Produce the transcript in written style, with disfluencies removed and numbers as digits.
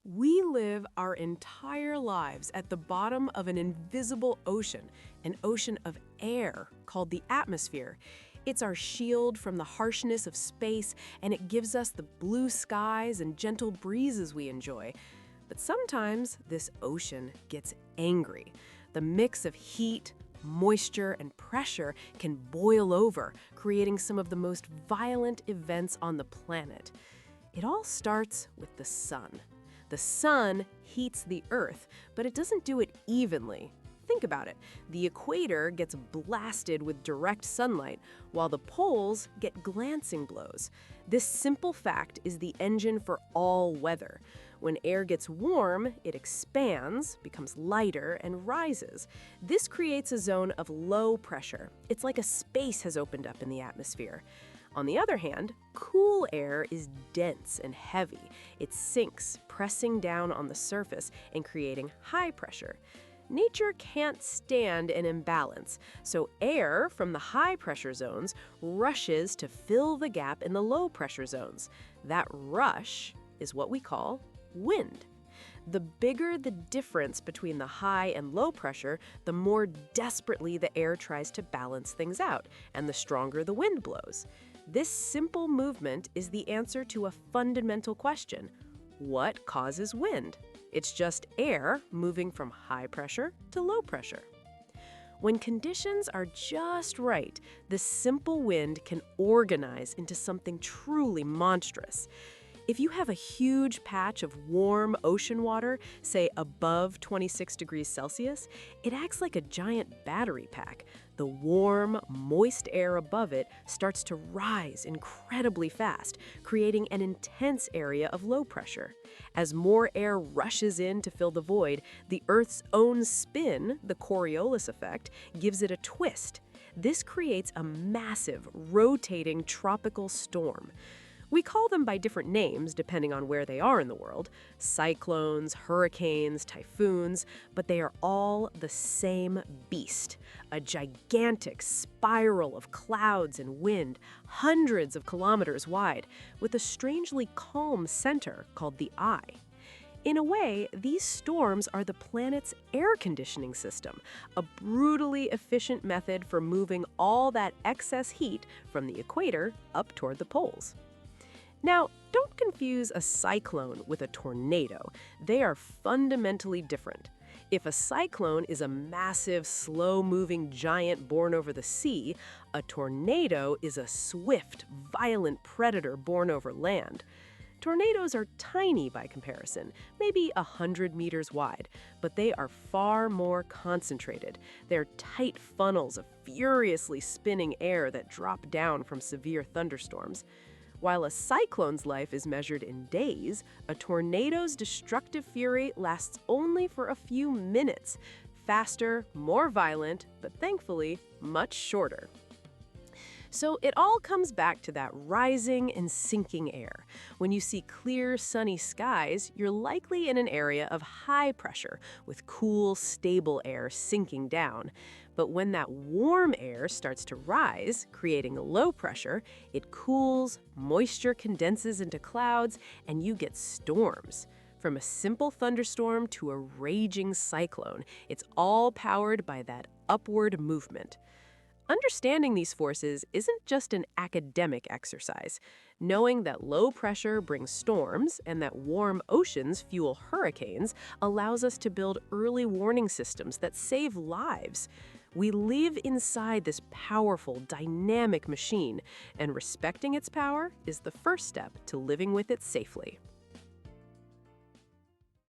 We live our entire lives at the bottom of an invisible ocean, an ocean of air called the atmosphere. It's our shield from the harshness of space, and it gives us the blue skies and gentle breezes we enjoy. But sometimes this ocean gets angry. The mix of heat, moisture, and pressure can boil over, creating some of the most violent events on the planet. It all starts with the sun. The sun heats the Earth, but it doesn't do it evenly. Think about it. The equator gets blasted with direct sunlight, while the poles get glancing blows. This simple fact is the engine for all weather. When air gets warm, it expands, becomes lighter, and rises. This creates a zone of low pressure. It's like a space has opened up in the atmosphere. On the other hand, cool air is dense and heavy. It sinks, pressing down on the surface and creating high pressure. Nature can't stand an imbalance, so air from the high pressure zones rushes to fill the gap in the low pressure zones. That rush is what we call wind. The bigger the difference between the high and low pressure, the more desperately the air tries to balance things out, and the stronger the wind blows. This simple movement is the answer to a fundamental question: what causes wind? It's just air moving from high pressure to low pressure. When conditions are just right, this simple wind can organize into something truly monstrous. If you have a huge patch of warm ocean water, say above 26 degrees Celsius, it acts like a giant battery pack. The warm, moist air above it starts to rise incredibly fast, creating an intense area of low pressure. As more air rushes in to fill the void, the Earth's own spin, the Coriolis effect, gives it a twist. This creates a massive, rotating tropical storm. We call them by different names depending on where they are in the world: cyclones, hurricanes, typhoons, but they are all the same beast, a gigantic spiral of clouds and wind, hundreds of kilometers wide, with a strangely calm center called the eye. In a way, these storms are the planet's air conditioning system, a brutally efficient method for moving all that excess heat from the equator up toward the poles. Now, don't confuse a cyclone with a tornado. They are fundamentally different. If a cyclone is a massive, slow-moving giant born over the sea, a tornado is a swift, violent predator born over land. Tornadoes are tiny by comparison, maybe 100 meters wide, but they are far more concentrated. They're tight funnels of furiously spinning air that drop down from severe thunderstorms. While a cyclone's life is measured in days, a tornado's destructive fury lasts only for a few minutes. Faster, more violent, but thankfully, much shorter. So it all comes back to that rising and sinking air. When you see clear, sunny skies, you're likely in an area of high pressure, with cool, stable air sinking down. But when that warm air starts to rise, creating low pressure, it cools, moisture condenses into clouds, and you get storms. From a simple thunderstorm to a raging cyclone, it's all powered by that upward movement. Understanding these forces isn't just an academic exercise. Knowing that low pressure brings storms and that warm oceans fuel hurricanes allows us to build early warning systems that save lives. We live inside this powerful, dynamic machine, and respecting its power is the first step to living with it safely.